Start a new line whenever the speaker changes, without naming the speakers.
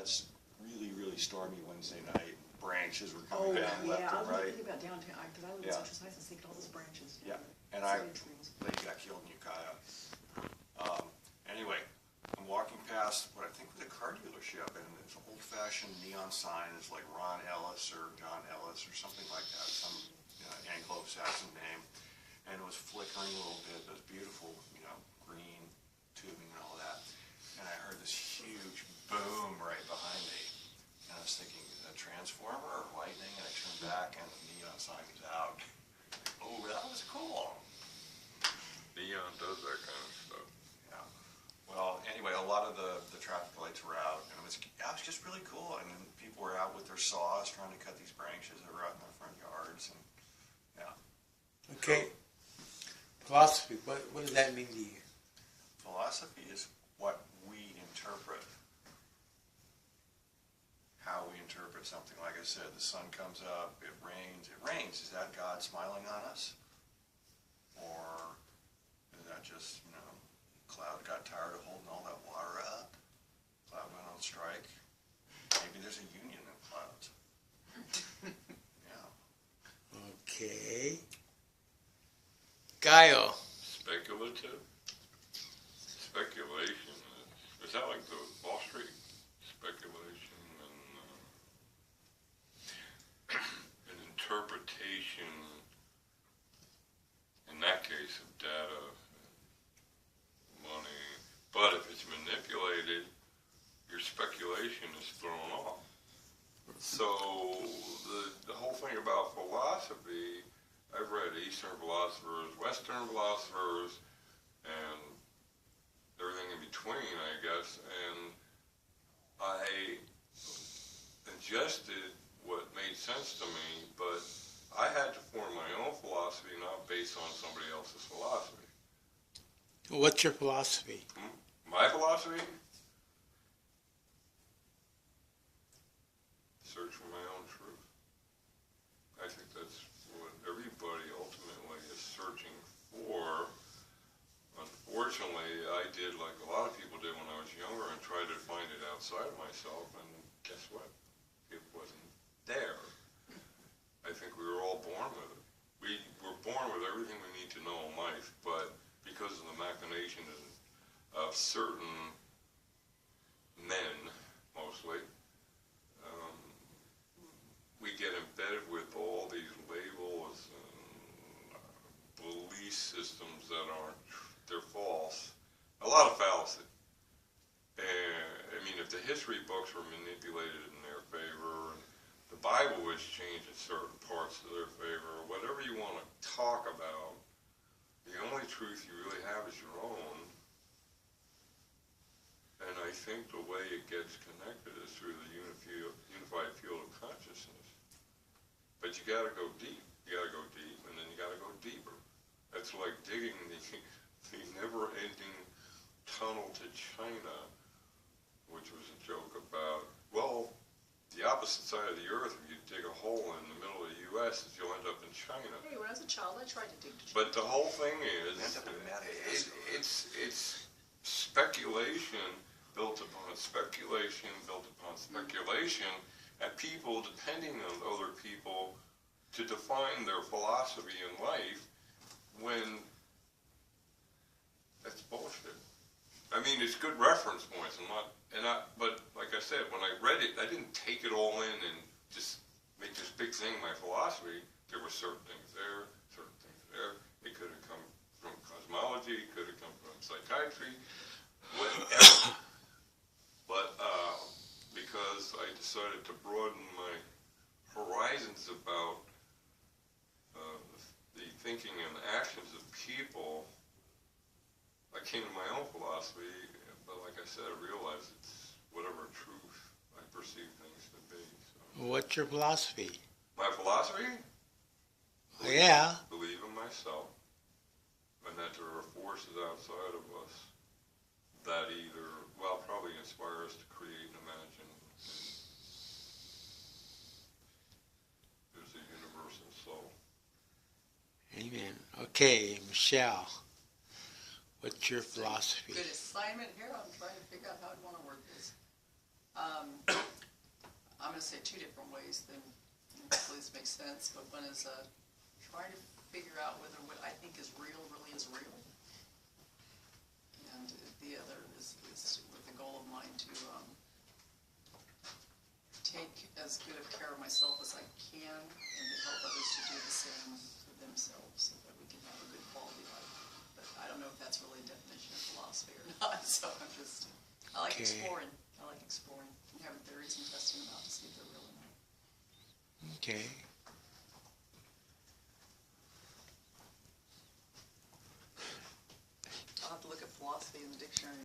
that's really, really stormy Wednesday night. Branches were coming down left and
I was
right.
thinking about downtown, because I live in Central Heights, and thinking all those branches.
Yeah, and lady got killed in Ukiah. Anyway, I'm walking past what I think was a car dealership, and it's an old-fashioned neon sign. It's like Ron Ellis or John Ellis or something like that, some Anglo-Saxon name. And it was flickering a little bit. It was beautiful, green tubing and all that. And I heard this huge boom right behind me. And I was thinking, is that a transformer or lightning? And I turned back, and the neon sign was out. Oh, that was cool.
Neon does that kind of stuff.
Yeah. Well, anyway, a lot of the traffic lights were out, and it was just really cool. And then people were out with their saws trying to cut these branches that were out in their front yards. And
Okay. Philosophy, what does that mean to you?
Philosophy is what we interpret. How we interpret something. Like I said, the sun comes up, it rains. It rains. Is that God smiling on us? Or is that just, cloud got tired of holding all that water up? Cloud went on strike. Maybe there's a union in clouds. Yeah.
Okay. Gallo.
Speculative? Speculation. Is that like the Wall Street? Speculation and an interpretation, in that case, of data, money. But if it's manipulated, your speculation is thrown off. So the whole thing about philosophy, I've read Eastern philosophers, Western philosophers, and everything in between, I guess, and I ingested what made sense to me, but I had to form my own philosophy, not based on somebody else's philosophy.
What's your philosophy?
My philosophy? Search for my own truth. I think that's what everybody ultimately is searching for. Unfortunately, I did like a lot of people did when I was younger and tried to find it outside of myself, and guess what? It wasn't there. I think we were all born with it. We were born with everything we need to know in life, but because of the machinations of certain men, mostly, we get embedded with all these labels and belief systems that they're false. A lot of fallacy. And, if the history books were manipulated in their favor, and the Bible was changed in certain parts to their favor, whatever you want to talk about, the only truth you really have is your own. And I think the way it gets connected is through the unified field of consciousness. But you got to go deep. You got to go deep, and then you got to go deeper. That's like digging the never-ending tunnel to China, which was a joke about, well, the opposite side of the earth, if you dig a hole in the middle of the U.S., is you'll end up in China.
Hey, when I was a child, I tried to dig to China.
But the whole thing is, it's speculation built upon speculation, built upon speculation, and people depending on other people to define their philosophy in life when that's bullshit. It's good reference points, but like I said, when I read it, I didn't take it all in and just make this big thing my philosophy. There were certain things there, certain things there. It could have come from cosmology, it could have come from psychiatry, whatever. But because I decided to broaden my horizons about the thinking and actions of people, I came to my own philosophy, but like I said, I realized it's whatever truth I perceive things to be. So.
What's your philosophy?
My philosophy? Believe in myself, and that there are forces outside of us that either, probably inspire us to create and imagine. There's a universal soul.
Amen. Okay, Michelle, what's your philosophy?
Good assignment here. I'm trying to figure out how I want to work this.
gonna say two different ways, then hopefully this makes sense, but one is, trying to figure out whether what I think is real really is real. And the other is with the goal of mine to, take as good of care of myself as I can and to help others to do the same for themselves so that we can have a good quality life. But I don't know if that's really a definition of philosophy or not, so I like
Okay.
exploring. I like exploring and having theories and testing them out to see if they're real or not.
Okay.